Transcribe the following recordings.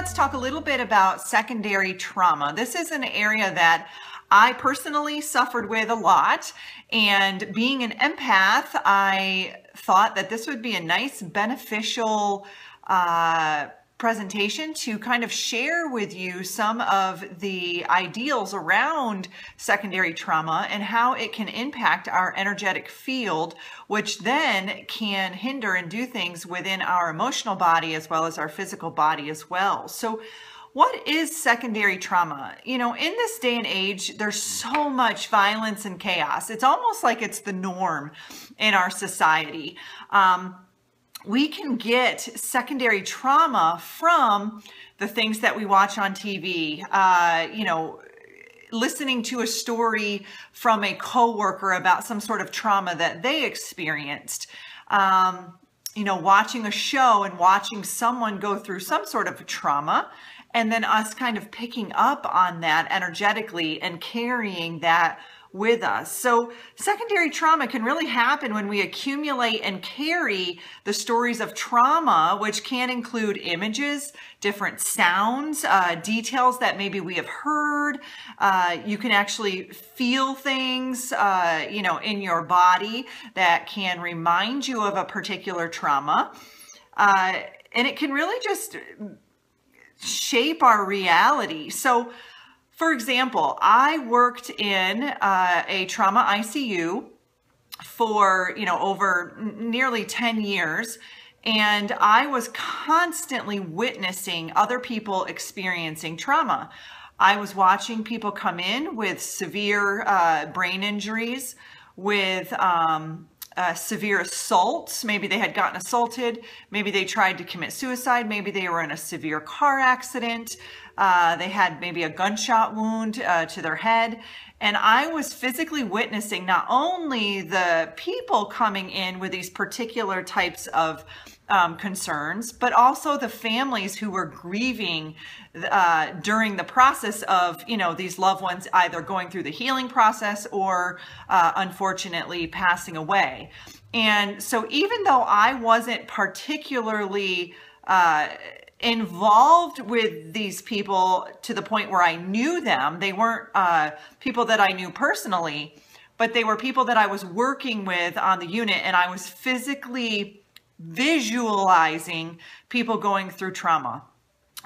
let's talk a little bit about secondary trauma. This is an area that I personally suffered with a lot, and being an empath, I thought that this would be a nice beneficial presentation to kind of share with you some of the ideals around secondary trauma and how it can impact our energetic field, which then can hinder and do things within our emotional body as well as our physical body as well. So what is secondary trauma? You know, in this day and age, there's so much violence and chaos. It's almost like it's the norm in our society. We can get secondary trauma from the things that we watch on TV, you know, listening to a story from a coworker about some sort of trauma that they experienced, you know, watching a show and watching someone go through some sort of trauma, and then us kind of picking up on that energetically and carrying that with us. So secondary trauma can really happen when we accumulate and carry the stories of trauma, which can include images, different sounds, details that maybe we have heard. You can actually feel things, you know, in your body that can remind you of a particular trauma. And it can really just shape our reality. So for example, I worked in a trauma ICU for, you know, over nearly 10 years, and I was constantly witnessing other people experiencing trauma. I was watching people come in with severe brain injuries, with severe assaults. Maybe they had gotten assaulted, maybe they tried to commit suicide, maybe they were in a severe car accident, they had maybe a gunshot wound to their head. And I was physically witnessing not only the people coming in with these particular types of concerns, but also the families who were grieving during the process of, you know, these loved ones either going through the healing process or unfortunately passing away. And so even though I wasn't particularly involved with these people to the point where I knew them, they weren't people that I knew personally, but they were people that I was working with on the unit, and I was physically visualizing people going through trauma.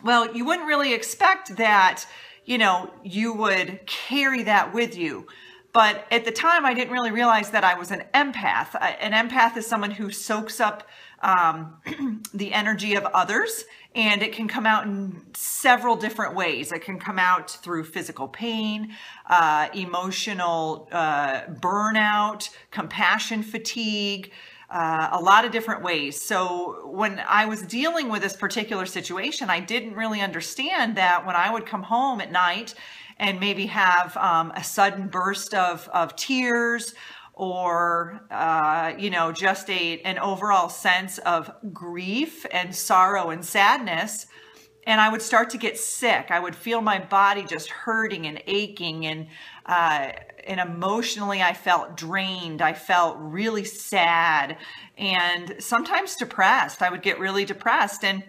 Well, you wouldn't really expect that, you know, you would carry that with you. But at the time, I didn't really realize that I was an empath. An empath is someone who soaks up the energy of others, and it can come out in several different ways. It can come out through physical pain, emotional burnout, compassion fatigue, a lot of different ways. So when I was dealing with this particular situation, I didn't really understand that when I would come home at night and maybe have a sudden burst of tears, or, you know, just an overall sense of grief and sorrow and sadness, and I would start to get sick. I would feel my body just hurting and aching, and emotionally I felt drained. I felt really sad and sometimes depressed. I would get really depressed, and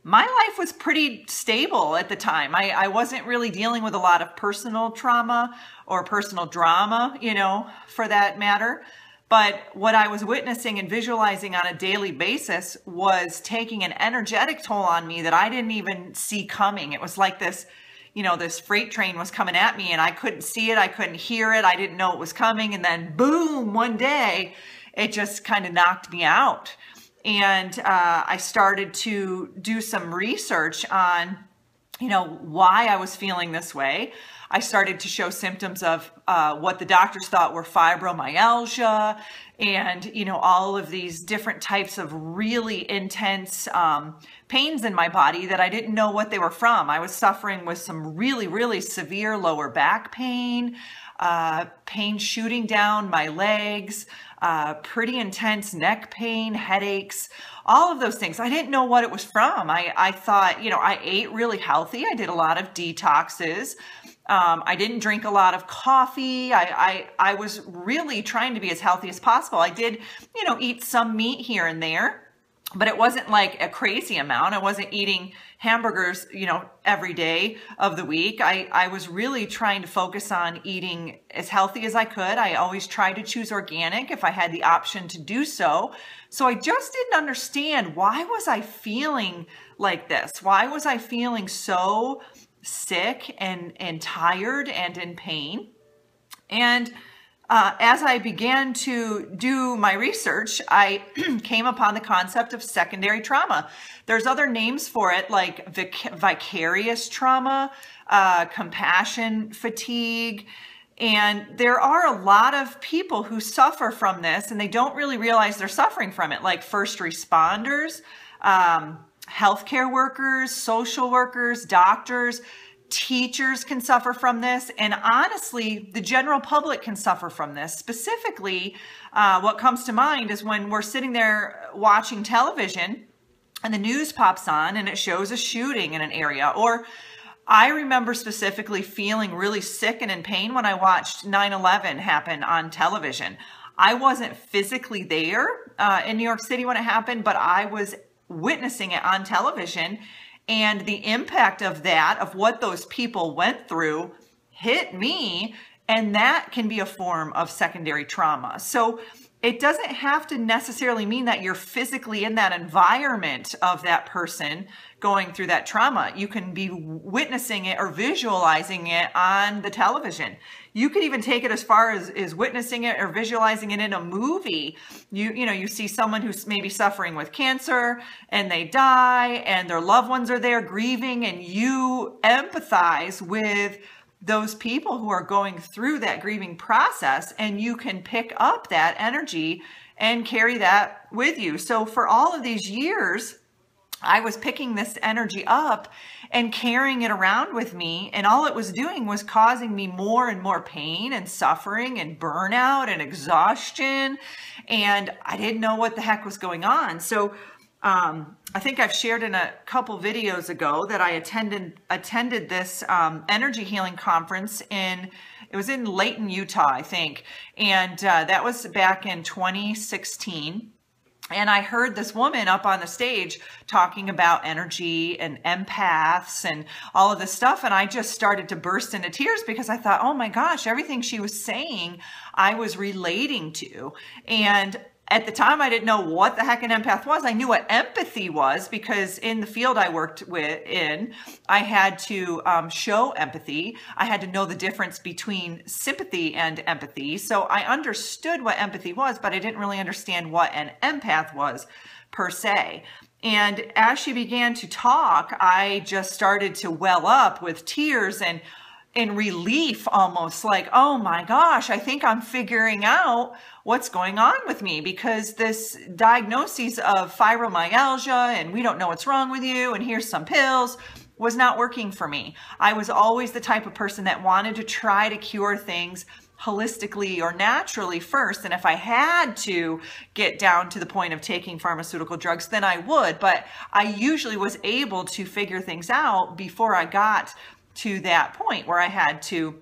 my life was pretty stable at the time. I wasn't really dealing with a lot of personal trauma or personal drama, you know, for that matter. But what I was witnessing and visualizing on a daily basis was taking an energetic toll on me that I didn't even see coming. It was like this, you know, this freight train was coming at me, and I couldn't see it. I couldn't hear it. I didn't know it was coming. And then boom, one day it just kind of knocked me out. And I started to do some research on, you know, why I was feeling this way. I started to show symptoms of what the doctors thought were fibromyalgia, and, you know, all of these different types of really intense pains in my body that I didn't know what they were from. I was suffering with some really, really severe lower back pain, pain shooting down my legs, pretty intense neck pain, headaches, all of those things. I didn't know what it was from. I thought, you know, I ate really healthy. I did a lot of detoxes. I didn't drink a lot of coffee. I was really trying to be as healthy as possible. I did, you know, eat some meat here and there, but it wasn't like a crazy amount. I wasn't eating hamburgers, every day of the week. I was really trying to focus on eating as healthy as I could. I always tried to choose organic if I had the option to do so. So I just didn't understand, why was I feeling like this? Why was I feeling so sick and tired and in pain? And as I began to do my research, I came upon the concept of secondary trauma. There's other names for it, like vicarious trauma, compassion fatigue. And there are a lot of people who suffer from this, and they don't really realize they're suffering from it, like first responders, healthcare workers, social workers, doctors. Teachers can suffer from this, and honestly, the general public can suffer from this. Specifically, what comes to mind is when we're sitting there watching television and the news pops on and it shows a shooting in an area. Or I remember specifically feeling really sick and in pain when I watched 9/11 happen on television. I wasn't physically there in New York City when it happened, but I was witnessing it on television. And the impact of that, of what those people went through, hit me. And that can be a form of secondary trauma. So it doesn't have to necessarily mean that you're physically in that environment of that person going through that trauma. You can be witnessing it or visualizing it on the television. You could even take it as far as witnessing it or visualizing it in a movie. You see someone who's maybe suffering with cancer and they die and their loved ones are there grieving, and you empathize with those people who are going through that grieving process, and you can pick up that energy and carry that with you. So for all of these years, I was picking this energy up and carrying it around with me, and all it was doing was causing me more and more pain and suffering and burnout and exhaustion, and I didn't know what the heck was going on. So I think I've shared in a couple videos ago that I attended this energy healing conference it was in Layton, Utah, I think, and that was back in 2016. And I heard this woman up on the stage talking about energy and empaths and all of this stuff. And I just started to burst into tears because I thought, oh my gosh, everything she was saying, I was relating to. And at the time, I didn't know what the heck an empath was. I knew what empathy was because in the field I worked I had to show empathy. I had to know the difference between sympathy and empathy. So I understood what empathy was, but I didn't really understand what an empath was per se. And as she began to talk, I just started to well up with tears and in relief, almost like, oh my gosh, I think I'm figuring out what's going on with me, because this diagnosis of fibromyalgia and we don't know what's wrong with you and here's some pills was not working for me. I was always the type of person that wanted to try to cure things holistically or naturally first. And if I had to get down to the point of taking pharmaceutical drugs, then I would. But I usually was able to figure things out before I got to that point where I had to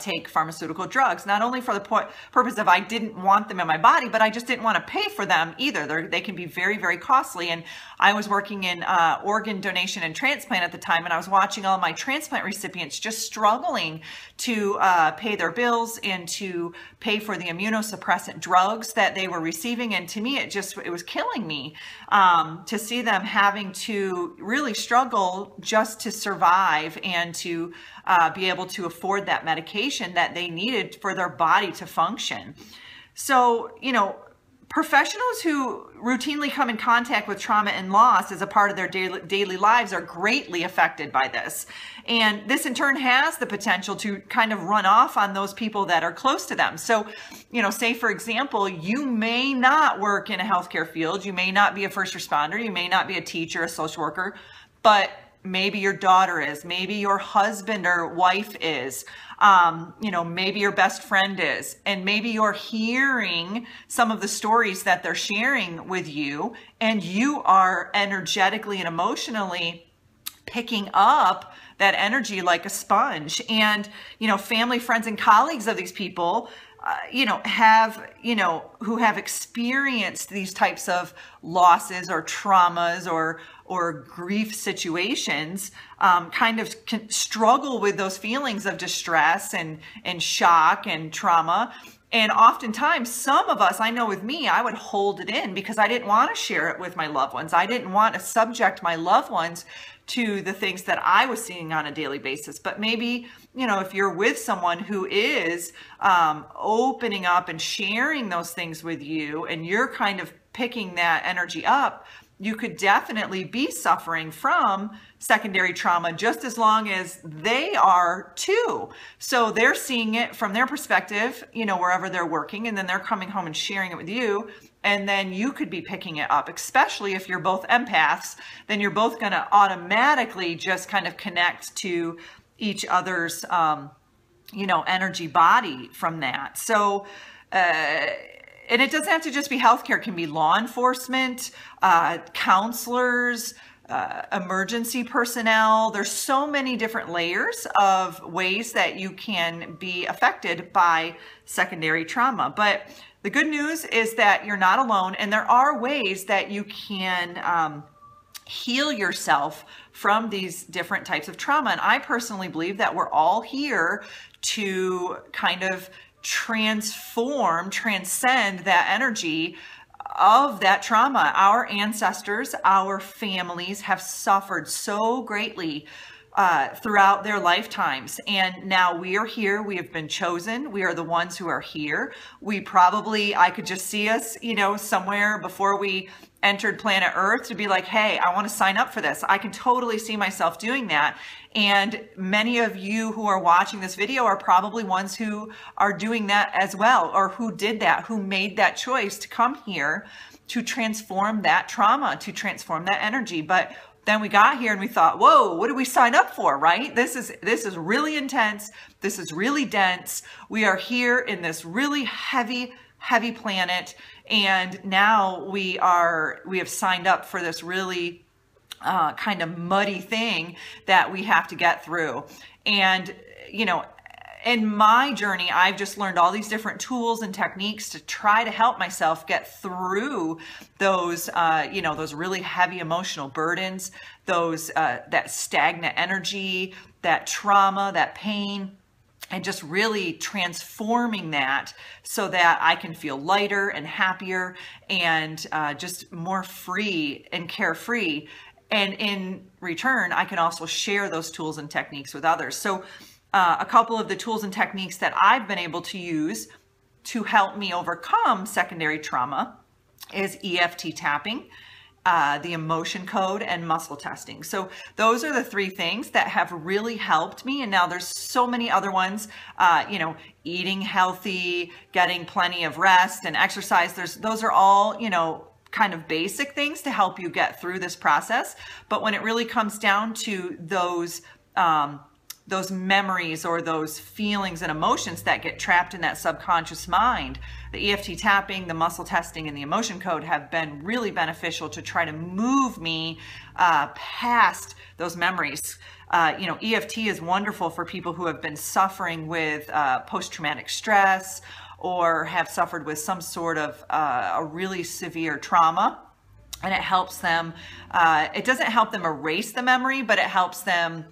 take pharmaceutical drugs, not only for the purpose of I didn't want them in my body, but I just didn't want to pay for them either. They can be very, very costly. And I was working in organ donation and transplant at the time, and I was watching all my transplant recipients just struggling to pay their bills and to pay for the immunosuppressant drugs that they were receiving. And to me, it was killing me to see them having to really struggle just to survive and to be able to afford that medication that they needed for their body to function. So, professionals who routinely come in contact with trauma and loss as a part of their daily lives are greatly affected by this. And this in turn has the potential to kind of run off on those people that are close to them. So, say for example, you may not work in a healthcare field. You may not be a first responder. You may not be a teacher, a social worker, but maybe your daughter is, maybe your husband or wife is, maybe your best friend is, and maybe you're hearing some of the stories that they're sharing with you, and you are energetically and emotionally picking up that energy like a sponge. And, family, friends, and colleagues of these people who have experienced these types of losses or traumas or grief situations, kind of struggle with those feelings of distress and shock and trauma. And oftentimes, some of us, I know with me, I would hold it in because I didn't want to share it with my loved ones. I didn't want to subject my loved ones to the things that I was seeing on a daily basis. But maybe, if you're with someone who is opening up and sharing those things with you, and you're kind of picking that energy up, you could definitely be suffering from secondary trauma just as long as they are too. So they're seeing it from their perspective, wherever they're working, and then they're coming home and sharing it with you. And then you could be picking it up, especially if you're both empaths, then you're both going to automatically just kind of connect to each other's, energy body from that. So, and it doesn't have to just be healthcare. It can be law enforcement, counselors, emergency personnel. There's so many different layers of ways that you can be affected by secondary trauma. But the good news is that you're not alone, and there are ways that you can heal yourself from these different types of trauma. And I personally believe that we're all here to kind of transcend that energy of that trauma. Our ancestors, our families have suffered so greatly throughout their lifetimes. And now we are here. We have been chosen. We are the ones who are here. I could just see us, somewhere before we entered planet Earth to be like, hey, I want to sign up for this. I can totally see myself doing that. And many of you who are watching this video are probably ones who are doing that as well, or who did that, who made that choice to come here to transform that trauma, to transform that energy. But then we got here and we thought, whoa, what did we sign up for, right? This is really intense. This is really dense. We are here in this really heavy planet. And now we have signed up for this really kind of muddy thing that we have to get through. And, in my journey, I've just learned all these different tools and techniques to try to help myself get through those, those really heavy emotional burdens, that stagnant energy, that trauma, that pain, and just really transforming that so that I can feel lighter and happier and just more free and carefree. And in return, I can also share those tools and techniques with others. So a couple of the tools and techniques that I've been able to use to help me overcome secondary trauma is EFT tapping, the emotion code, and muscle testing. So those are the three things that have really helped me. And now there's so many other ones, eating healthy, getting plenty of rest and exercise. Those are all, kind of basic things to help you get through this process. But when it really comes down to those memories or those feelings and emotions that get trapped in that subconscious mind, the EFT tapping, the muscle testing, and the emotion code have been really beneficial to try to move me past those memories. EFT is wonderful for people who have been suffering with post-traumatic stress or have suffered with some sort of a really severe trauma. And it helps them, it doesn't help them erase the memory, but it helps them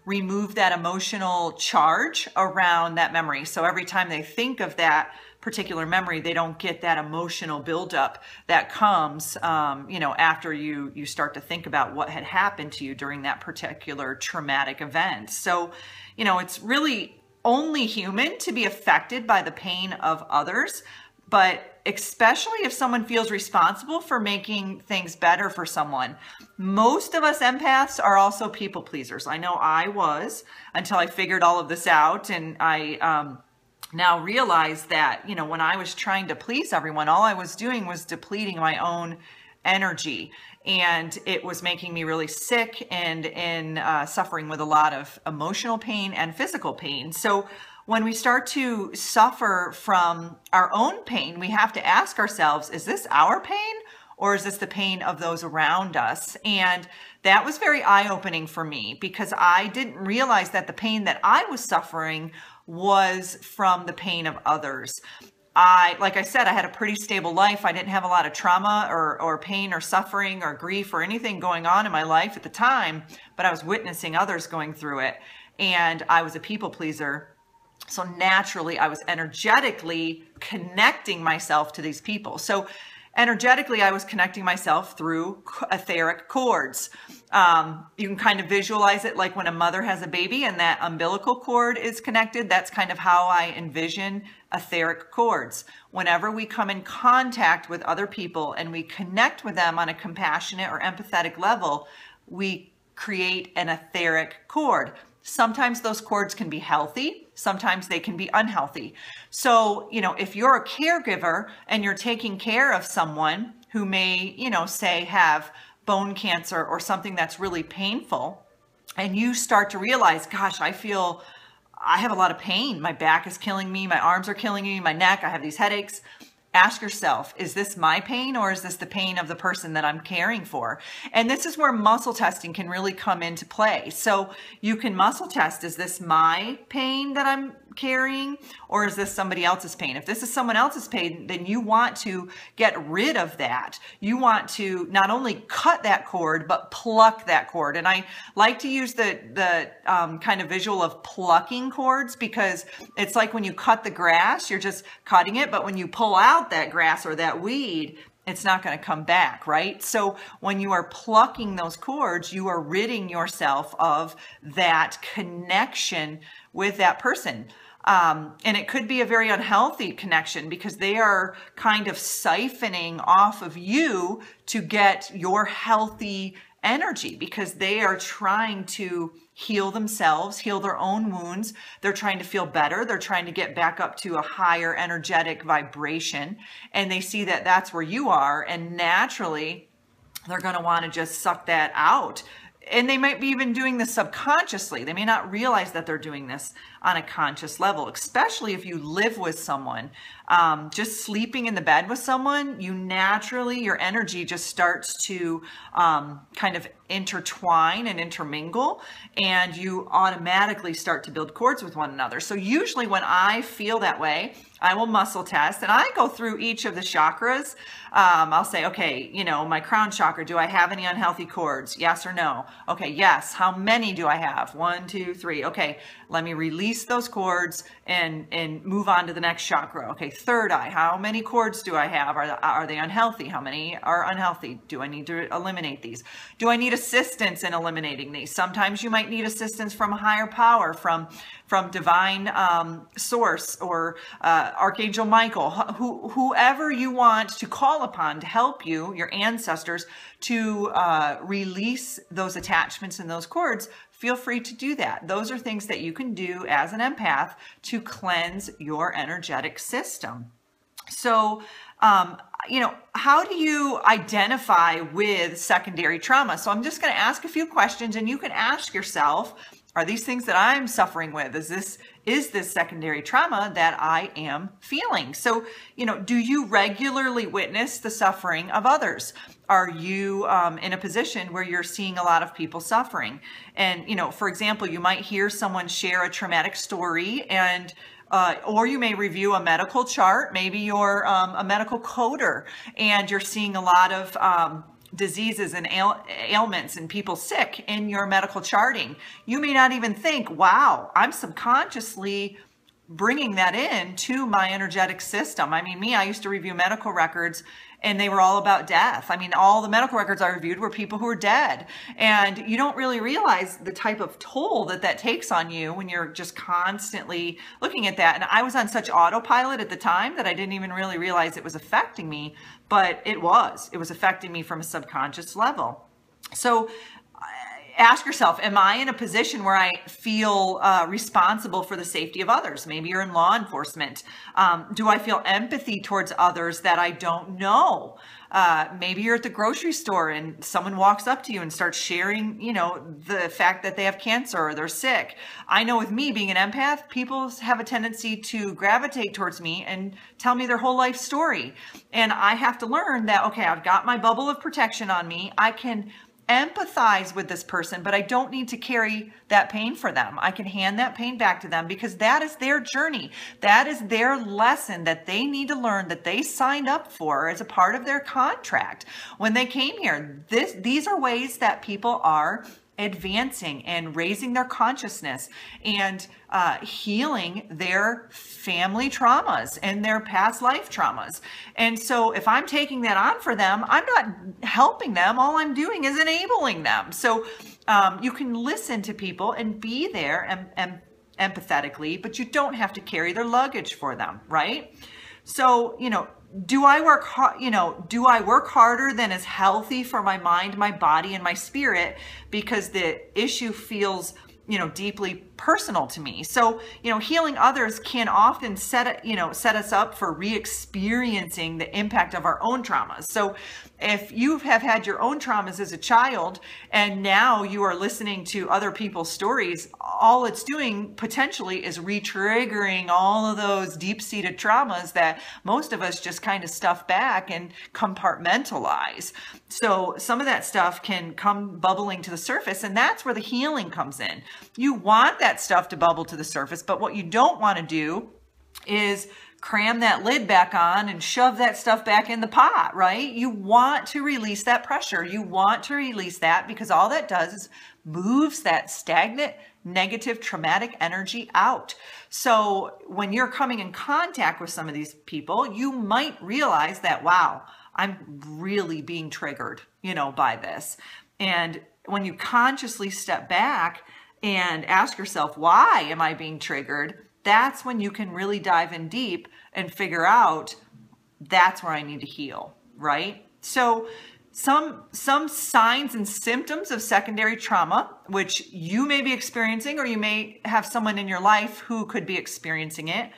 remove that emotional charge around that memory. So every time they think of that particular memory, they don't get that emotional buildup that comes, after you start to think about what had happened to you during that particular traumatic event. So, it's really only human to be affected by the pain of others, but especially if someone feels responsible for making things better for someone. Most of us empaths are also people pleasers. I know I was until I figured all of this out, and I now realize that, when I was trying to please everyone, all I was doing was depleting my own energy, and it was making me really sick and suffering with a lot of emotional pain and physical pain. So when we start to suffer from our own pain, we have to ask ourselves, is this our pain or is this the pain of those around us? And that was very eye-opening for me because I didn't realize that the pain that I was suffering was from the pain of others. Like I said, I had a pretty stable life. I didn't have a lot of trauma or pain or suffering or grief or anything going on in my life at the time, but I was witnessing others going through it. And I was a people pleaser. So naturally, I was energetically connecting myself to these people. So energetically, I was connecting myself through etheric cords. You can kind of visualize it like when a mother has a baby and that umbilical cord is connected. That's kind of how I envision etheric cords. Whenever we come in contact with other people and we connect with them on a compassionate or empathetic level, we create an etheric cord. Sometimes those cords can be healthy. Sometimes they can be unhealthy. So, if you're a caregiver and you're taking care of someone who may, say have bone cancer or something that's really painful, and you start to realize, gosh, I have a lot of pain. My back is killing me. My arms are killing me. My neck, I have these headaches. Ask yourself, is this my pain or is this the pain of the person that I'm caring for? And this is where muscle testing can really come into play. So you can muscle test, is this my pain that I'm carrying or is this somebody else's pain? If this is someone else's pain, then you want to get rid of that. You want to not only cut that cord, but pluck that cord. And I like to use the kind of visual of plucking cords because it's like when you cut the grass, you're just cutting it. But when you pull out that grass or that weed, it's not going to come back, right? So when you are plucking those cords, you are ridding yourself of that connection with that person. And it could be a very unhealthy connection because they are kind of siphoning off of you to get your healthy energy because they are trying to heal themselves, heal their own wounds. They're trying to feel better. They're trying to get back up to a higher energetic vibration. And they see that that's where you are. And naturally, they're going to want to just suck that out. And they might be even doing this subconsciously. They may not realize that they're doing this on a conscious level, especially if you live with someone. Just sleeping in the bed with someone, your energy just starts to kind of intertwine and intermingle, and you automatically start to build cords with one another. So usually when I feel that way, I will muscle test and I go through each of the chakras. I'll say, okay, my crown chakra, do I have any unhealthy cords? Yes or no? Okay, yes. How many do I have? 1, 2, 3. Okay, let me release those cords and move on to the next chakra. Okay, third eye, how many cords do I have? Are they unhealthy? How many are unhealthy? Do I need to eliminate these? Do I need assistance in eliminating these? Sometimes you might need assistance from a higher power, from divine source or Archangel Michael, whoever you want to call upon to help you, your ancestors, to release those attachments and those cords. Feel free to do that. Those are things that you can do as an empath to cleanse your energetic system. So, how do you identify with secondary trauma? So I'm just going to ask a few questions and you can ask yourself, are these things that I'm suffering with? Is this secondary trauma that I am feeling? So, do you regularly witness the suffering of others? Are you in a position where you're seeing a lot of people suffering? And, for example, you might hear someone share a traumatic story and or you may review a medical chart. Maybe you're a medical coder and you're seeing a lot of diseases and ailments and people sick in your medical charting. You may not even think, wow, I'm subconsciously bringing that in to my energetic system. I mean, I used to review medical records and they were all about death. I mean, all the medical records I reviewed were people who were dead. And you don't really realize the type of toll that takes on you when you're just constantly looking at that. And I was on such autopilot at the time that I didn't even really realize it was affecting me, but it was affecting me from a subconscious level. So ask yourself, am I in a position where I feel responsible for the safety of others? Maybe you're in law enforcement. Do I feel empathy towards others that I don't know? Maybe you're at the grocery store and someone walks up to you and starts sharing, the fact that they have cancer or they're sick. I know with me being an empath, people have a tendency to gravitate towards me and tell me their whole life story. And I have to learn that, okay, I've got my bubble of protection on me. I can empathize with this person, but I don't need to carry that pain for them. I can hand that pain back to them because that is their journey. That is their lesson that they need to learn, that they signed up for as a part of their contract when they came here. These are ways that people are advancing and raising their consciousness and healing their family traumas and their past life traumas. And so if I'm taking that on for them, I'm not helping them. All I'm doing is enabling them. So you can listen to people and be there and empathetically, but you don't have to carry their luggage for them, right? So, do I work harder than is healthy for my mind, my body, and my spirit because the issue feels, deeply personal to me? So, healing others can often set us up for re-experiencing the impact of our own traumas. So if you have had your own traumas as a child and now you are listening to other people's stories, all it's doing potentially is re-triggering all of those deep-seated traumas that most of us just kind of stuff back and compartmentalize. So some of that stuff can come bubbling to the surface, and that's where the healing comes in. You want that stuff to bubble to the surface, but what you don't want to do is cram that lid back on and shove that stuff back in the pot, right? You want to release that pressure. You want to release that because all that does is moves that stagnant, negative, traumatic energy out. So when you're coming in contact with some of these people, you might realize that, wow, I'm really being triggered, by this. And when you consciously step back and ask yourself, why am I being triggered? That's when you can really dive in deep and figure out that's where I need to heal, right? So some signs and symptoms of secondary trauma, which you may be experiencing, or you may have someone in your life who could be experiencing it.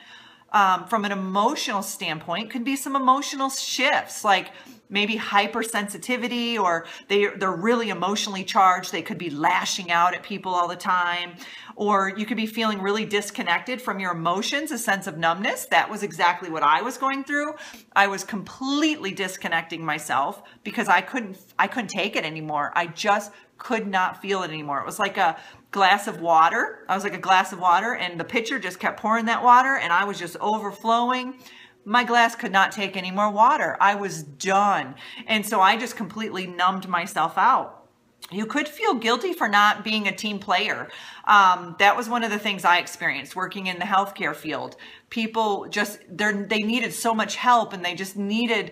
From an emotional standpoint, could be some emotional shifts, like maybe hypersensitivity, or they're really emotionally charged. They could be lashing out at people all the time, or you could be feeling really disconnected from your emotions, a sense of numbness. That was exactly what I was going through. I was completely disconnecting myself because I couldn't take it anymore. I just could not feel it anymore. It was like a glass of water. I was like a glass of water, and the pitcher just kept pouring that water, and I was just overflowing. My glass could not take any more water. I was done. And so I just completely numbed myself out. You could feel guilty for not being a team player. That was one of the things I experienced working in the healthcare field. People they needed so much help, and they just needed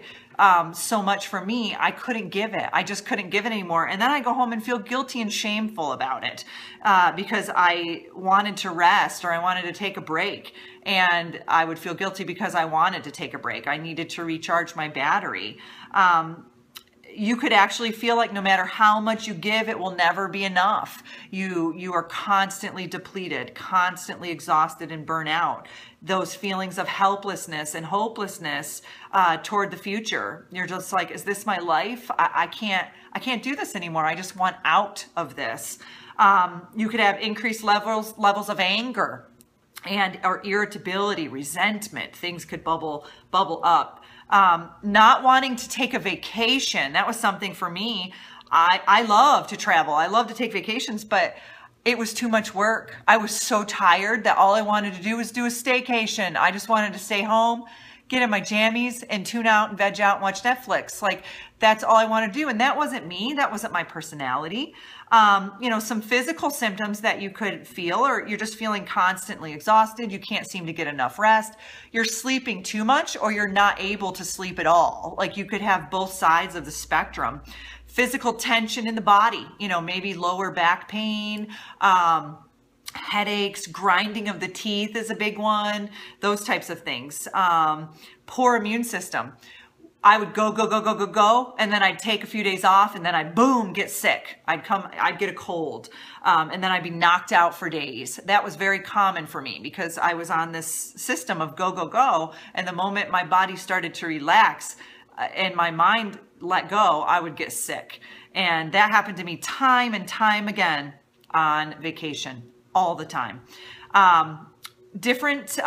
so much from me. I couldn't give it. I just couldn't give it anymore. And then I go home and feel guilty and shameful about it because I wanted to rest, or I wanted to take a break. And I would feel guilty because I wanted to take a break. I needed to recharge my battery. You could actually feel like no matter how much you give, it will never be enough. You are constantly depleted, constantly exhausted and burnt out. Those feelings of helplessness and hopelessness toward the future. You're just like, is this my life? I can't do this anymore. I just want out of this. You could have increased levels of anger or irritability, resentment. Things could bubble up. Not wanting to take a vacation. That was something for me. I love to travel. I love to take vacations, but it was too much work. I was so tired that all I wanted to do was do a staycation. I just wanted to stay home, get in my jammies and tune out and veg out and watch Netflix. Like, that's all I want to do. And that wasn't me. That wasn't my personality. Some physical symptoms that you could feel, or you're just feeling constantly exhausted. You can't seem to get enough rest. You're sleeping too much, or you're not able to sleep at all. Like, you could have both sides of the spectrum. Physical tension in the body, maybe lower back pain, headaches, grinding of the teeth is a big one, those types of things. Poor immune system. I would go, and then I'd take a few days off, and then I'd boom, get sick. I'd get a cold, and then I'd be knocked out for days. That was very common for me because I was on this system of go, and the moment my body started to relax and my mind let go, I would get sick. And that happened to me time and time again on vacation, all the time. Different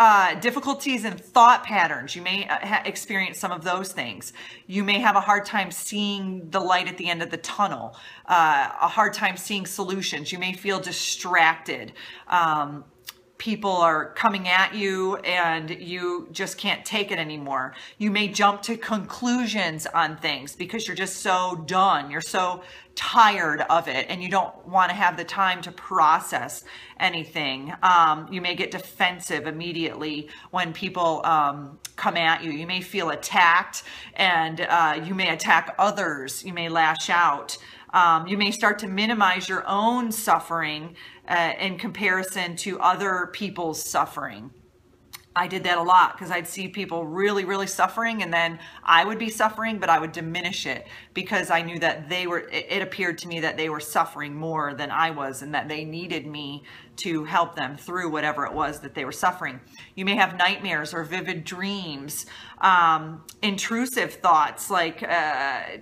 difficulties in thought patterns. You may experience some of those things. You may have a hard time seeing the light at the end of the tunnel, a hard time seeing solutions. You may feel distracted. People are coming at you and you just can't take it anymore. You may jump to conclusions on things because you're just so done. You're so tired of it and you don't want to have the time to process anything. You may get defensive immediately when people come at you. You may feel attacked and you may attack others. You may lash out. You may start to minimize your own suffering in comparison to other people's suffering. I did that a lot because I'd see people really, really suffering and then I would be suffering, but I would diminish it because I knew that it appeared to me that they were suffering more than I was and that they needed me to help them through whatever it was that they were suffering. You may have nightmares or vivid dreams, intrusive thoughts like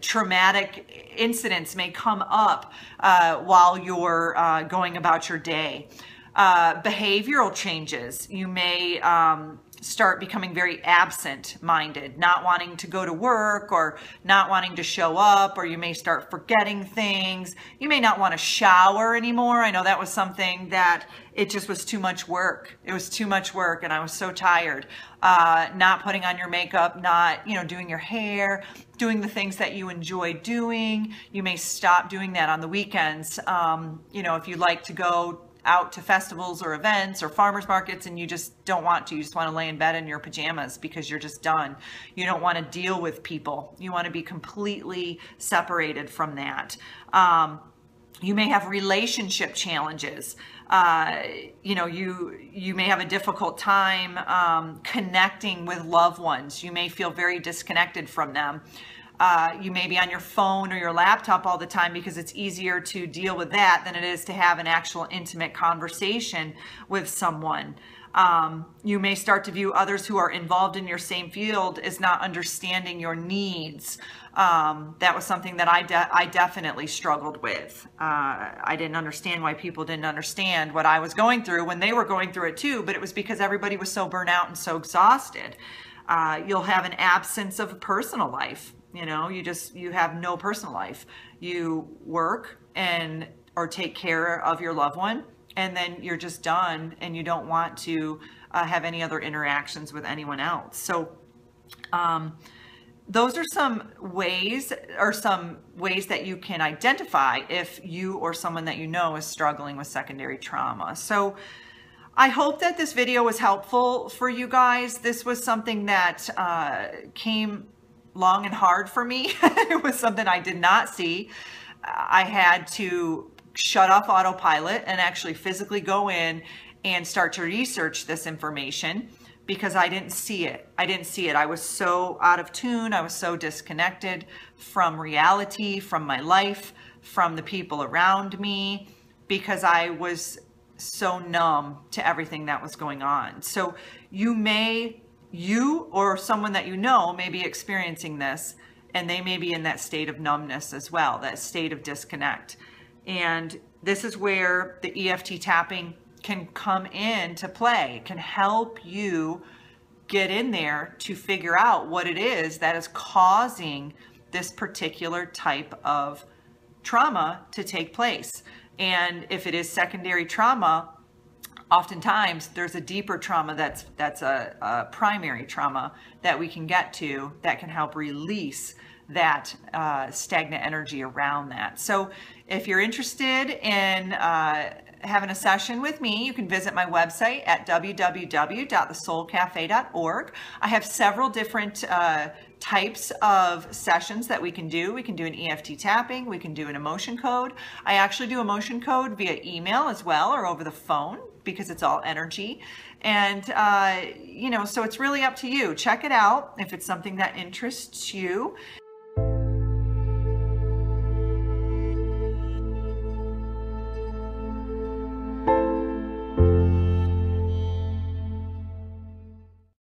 traumatic incidents may come up while you're going about your day. Behavioral changes. You may start becoming very absent-minded, not wanting to go to work or not wanting to show up, or you may start forgetting things. You may not want to shower anymore. I know that was something that it just was too much work. It was too much work and I was so tired. Not putting on your makeup, not, doing your hair, doing the things that you enjoy doing. You may stop doing that on the weekends. If you like to go out to festivals or events or farmers markets and you just don't want to, you just want to lay in bed in your pajamas because you're just done. You don't want to deal with people. You want to be completely separated from that. You may have relationship challenges. You may have a difficult time connecting with loved ones. You may feel very disconnected from them. You may be on your phone or your laptop all the time because it's easier to deal with that than it is to have an actual intimate conversation with someone. You may start to view others who are involved in your same field as not understanding your needs. That was something that I definitely struggled with. I didn't understand why people didn't understand what I was going through when they were going through it too, but it was because everybody was so burnt out and so exhausted. You'll have an absence of a personal life. You have no personal life. You work or take care of your loved one, and then you're just done and you don't want to have any other interactions with anyone else. So those are some ways that you can identify if you or someone that you know is struggling with secondary trauma. So I hope that this video was helpful for you guys. This was something that came long and hard for me. It was something I did not see. I had to shut off autopilot and actually physically go in and start to research this information because I didn't see it. I was so out of tune. I was so disconnected from reality, from my life, from the people around me, because I was so numb to everything that was going on. So you or someone that you know may be experiencing this, and they may be in that state of numbness as well, that state of disconnect. And this is where the EFT tapping can come into play. It can help you get in there to figure out what it is that is causing this particular type of trauma to take place. And if it is secondary trauma, oftentimes there's a deeper trauma that's a primary trauma that we can get to that can help release that stagnant energy around that. So if you're interested in having a session with me, you can visit my website at www.thesoulcafe.org. I have several different types of sessions that we can do. We can do an EFT tapping, we can do an emotion code. I actually do emotion code via email as well, or over the phone, because it's all energy. And, so it's really up to you. Check it out if it's something that interests you.